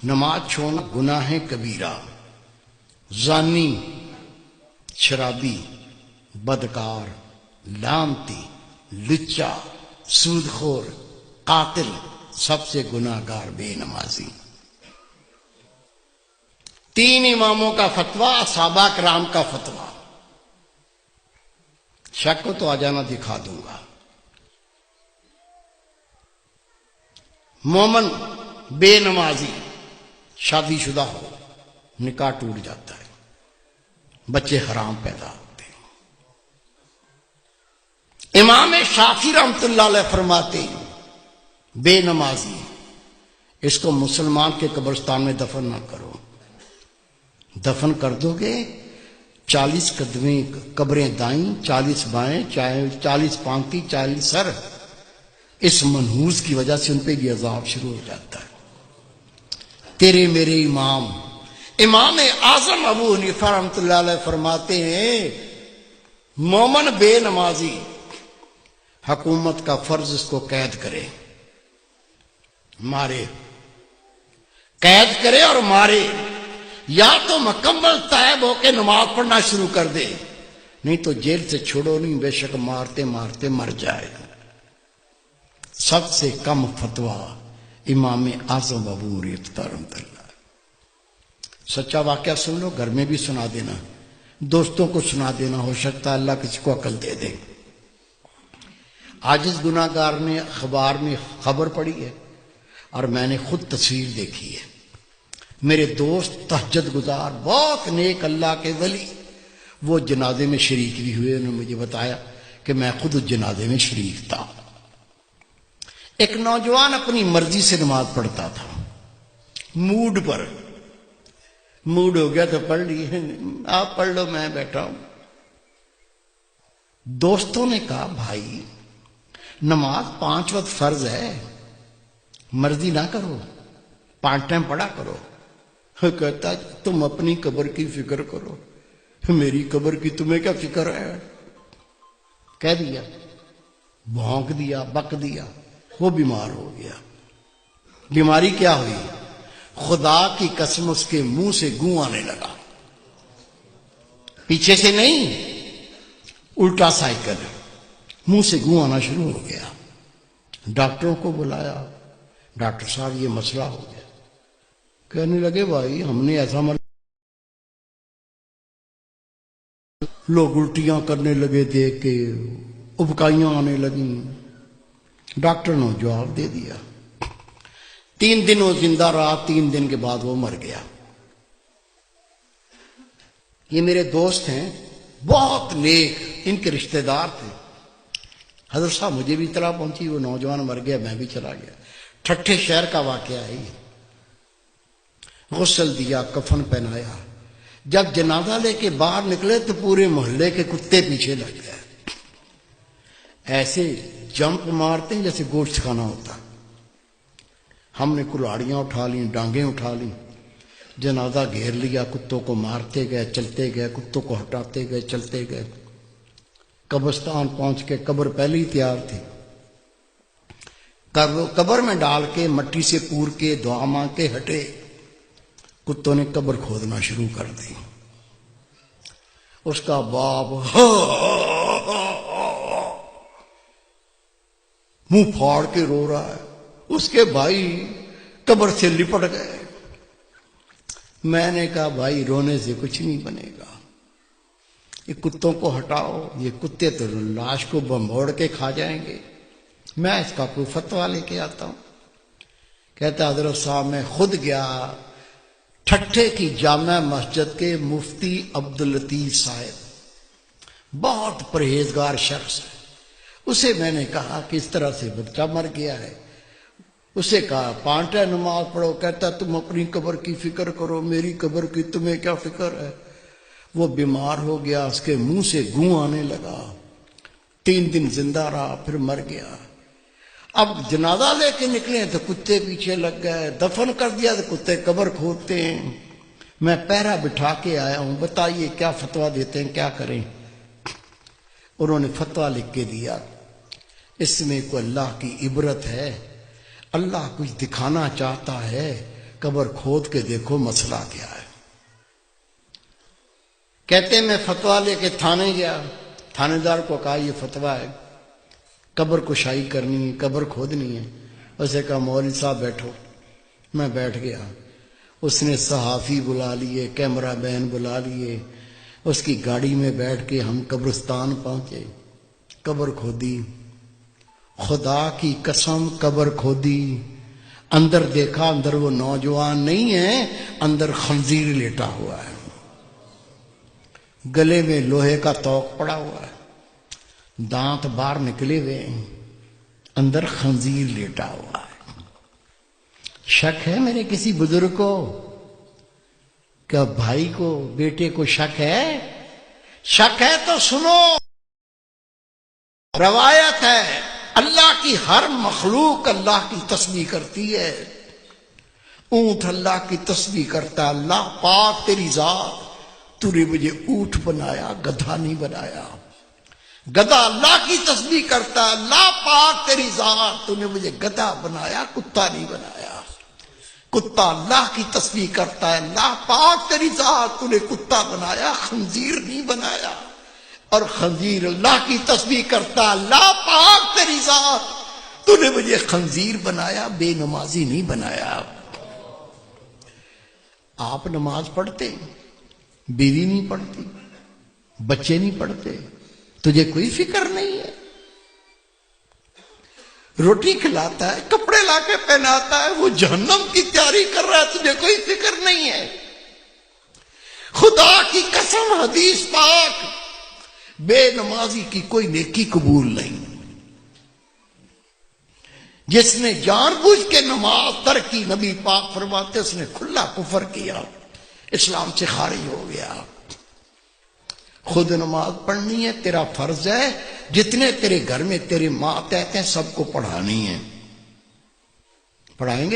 نماز چھوڑنا گناہ کبیرہ، زانی، شرابی، بدکار، لعنتی، لچا، سود خور، قاتل، سب سے گناہ گار بے نمازی۔ 3 اماموں کا فتویٰ، صحابہ کرام کا فتویٰ۔ شک کو تو آ جانا، دکھا دوں گا۔ مومن بے نمازی شادی شدہ ہو، نکاح ٹوٹ جاتا ہے، بچے حرام پیدا ہوتے ہیں۔ امام شافعی رحمۃ اللہ علیہ فرماتے ہیں بے نمازی اس کو مسلمان کے قبرستان میں دفن نہ کرو، دفن کر دو گے 40 قدمیں قبریں دائیں، 40 بائیں، 40 پانتی، 40 سر، اس منحوس کی وجہ سے ان پہ یہ عذاب شروع ہو جاتا ہے۔ تیرے میرے امام اعظم ابو حنیفہ رحمۃ اللہ علیہ فرماتے ہیں مومن بے نمازی حکومت کا فرض اس کو قید کرے، مارے، قید کرے اور مارے، یا تو مکمل تائب ہو کے نماز پڑھنا شروع کر دے، نہیں تو جیل سے چھوڑو نہیں، بے شک مارتے مارتے مر جائے۔ سب سے کم فتویٰ امام اعظم ابو حنیفہ رحمۃ اللہ۔ سچا واقعہ سن لو، گھر میں بھی سنا دینا، دوستوں کو سنا دینا، ہو سکتا ہے اللہ کسی کو عقل دے دے۔ عاجز گناہ گار نے اخبار میں خبر پڑھی ہے اور میں نے خود تصویر دیکھی ہے۔ میرے دوست تہجد گزار، بہت نیک اللہ کے ولی، وہ جنازے میں شریک بھی ہوئے، انہوں نے مجھے بتایا کہ میں خود اس جنازے میں شریک تھا۔ ایک نوجوان اپنی مرضی سے نماز پڑھتا تھا، موڈ پر، موڈ ہو گیا تو پڑھ لی، آپ پڑھ لو میں بیٹھا ہوں۔ دوستوں نے کہا بھائی نماز 5 وقت فرض ہے، مرضی نہ کرو، 5 ٹائم پڑھا کرو۔ کہتا تم اپنی قبر کی فکر کرو، میری قبر کی تمہیں کیا فکر ہے؟ کہہ دیا، بھونک دیا، بک دیا، وہ بیمار ہو گیا۔ بیماری کیا ہوئی؟ خدا کی قسم اس کے منہ سے گوں آنے لگا، پیچھے سے نہیں، الٹا سائیکل، منہ سے گوں آنا شروع ہو گیا۔ ڈاکٹروں کو بلایا، ڈاکٹر صاحب یہ مسئلہ ہو گیا۔ کہنے لگے بھائی ہم نے ایسا لوگ الٹیاں کرنے لگے، دیکھ کے ابکائیاں آنے لگیں۔ ڈاکٹر نے جواب دے دیا۔ 3 دن وہ زندہ رہا، 3 دن کے بعد وہ مر گیا۔ یہ میرے دوست ہیں، بہت نیک، ان کے رشتہ دار تھے۔ حضرت صاحب مجھے بھی اطلاع پہنچی، وہ نوجوان مر گیا، میں بھی چلا گیا۔ ٹھٹھے شہر کا واقعہ ہے یہ۔ غسل دیا، کفن پہنایا، جب جنازہ لے کے باہر نکلے تو پورے محلے کے کتے پیچھے لگ گئے، ایسے جمپ مارتے ہیں جیسے گوشت کھانا ہوتا۔ ہم نے کلاڑیاں اٹھا لیں، ڈانگیں اٹھا لیں، جنازہ گھیر لیا، کتوں کو مارتے گئے، چلتے گئے، کتوں کو ہٹاتے گئے، چلتے گئے۔ قبرستان پہنچ کے قبر پہلے ہی تیار تھی، قبر میں ڈال کے مٹی سے پور کے دعا مانگ کے ہٹے، کتوں نے قبر کھودنا شروع کر دی۔ اس کا باپ منہ پھاڑ کے رو رہا ہے، اس کے بھائی قبر سے لپٹ گئے۔ میں نے کہا بھائی رونے سے کچھ نہیں بنے گا، یہ کتوں کو ہٹاؤ، یہ کتے تو لاش کو بمبوڑ کے کھا جائیں گے، میں اس کا کوئی فتویٰ لے کے آتا ہوں۔ کہتا حضرت صاحب میں خود گیا، ٹھٹھے کی جامع مسجد کے مفتی عبداللطیف صاحب، بہت پرہیزگار شخص ہے، اسے میں نے کہا کہ اس طرح سے بچہ مر گیا ہے۔ اسے کہا 5 ٹائم نماز پڑھو، کہتا تم اپنی قبر کی فکر کرو، میری قبر کی تمہیں کیا فکر ہے؟ وہ بیمار ہو گیا، اس کے منہ سے گوں آنے لگا، 3 دن زندہ رہا، پھر مر گیا۔ اب جنازہ لے کے نکلے تو کتے پیچھے لگ گئے، دفن کر دیا تو کتے قبر کھودتے ہیں۔ میں پہرا بٹھا کے آیا ہوں، بتائیے کیا فتویٰ دیتے ہیں، کیا کریں؟ انہوں نے فتویٰ لکھ کے دیا، اس میں کوئی اللہ کی عبرت ہے، اللہ کچھ دکھانا چاہتا ہے قبر کھود کے دیکھو مسئلہ کیا ہے۔ کہتے میں فتویٰ لے کے تھانے گیا، تھانے دار کو کہا یہ فتویٰ ہے، قبر کشائی کرنی ہے، قبر کھودنی ہے۔ اسے کہا مولوی صاحب بیٹھو۔ میں بیٹھ گیا، اس نے صحافی بلا لیے، کیمرہ مین بلا لیے، اس کی گاڑی میں بیٹھ کے ہم قبرستان پہنچے، قبر کھودی، خدا کی قسم قبر کھودی، اندر دیکھا، اندر وہ نوجوان نہیں ہے، اندر خنزیر لیٹا ہوا ہے، گلے میں لوہے کا توق پڑا ہوا ہے، دانت باہر نکلے ہوئے ہیں، اندر خنزیر لیٹا ہوا ہے۔ شک ہے میرے کسی بزرگ کو؟ کیا بھائی کو، بیٹے کو شک ہے؟ شک ہے تو سنو، روایت ہے اللہ کی ہر مخلوق اللہ کی تسبیح کرتی ہے۔ اونٹ اللہ کی تسبیح کرتا ہے، اللہ پاک تیری ذات، تو نے مجھے اونٹ بنایا، گدھا نہیں بنایا۔ گدھا اللہ کی تسبیح کرتا ہے، اللہ پاک تیری ذات، تو نے مجھے گدھا بنایا، کتا نہیں بنایا۔ کتا اللہ کی تسبیح کرتا ہے، اللہ پاک تیری ذات، تو نے کتا بنایا، خنزیر نہیں بنایا۔ اور خنزیر اللہ کی تسبیح کرتا ہے، اللہ پاک تیری ذات، تو نے مجھے خنزیر بنایا، بے نمازی نہیں بنایا۔ آپ نماز پڑھتے، بیوی نہیں پڑھتی، بچے نہیں پڑھتے، تجھے کوئی فکر نہیں ہے؟ روٹی کھلاتا ہے، کپڑے لا کے پہناتا ہے، وہ جہنم کی تیاری کر رہا ہے، تجھے کوئی فکر نہیں ہے؟ خدا کی قسم حدیث پاک، بے نمازی کی کوئی نیکی قبول نہیں۔ جس نے جان بوجھ کے نماز ترک کی، نبی پاک فرماتے اس نے کھلا کفر کیا، اسلام سے خارج ہو گیا۔ خود نماز پڑھنی ہے، تیرا فرض ہے، جتنے تیرے گھر میں تیرے ماتحت ہیں سب کو پڑھانی ہے۔ پڑھائیں گے؟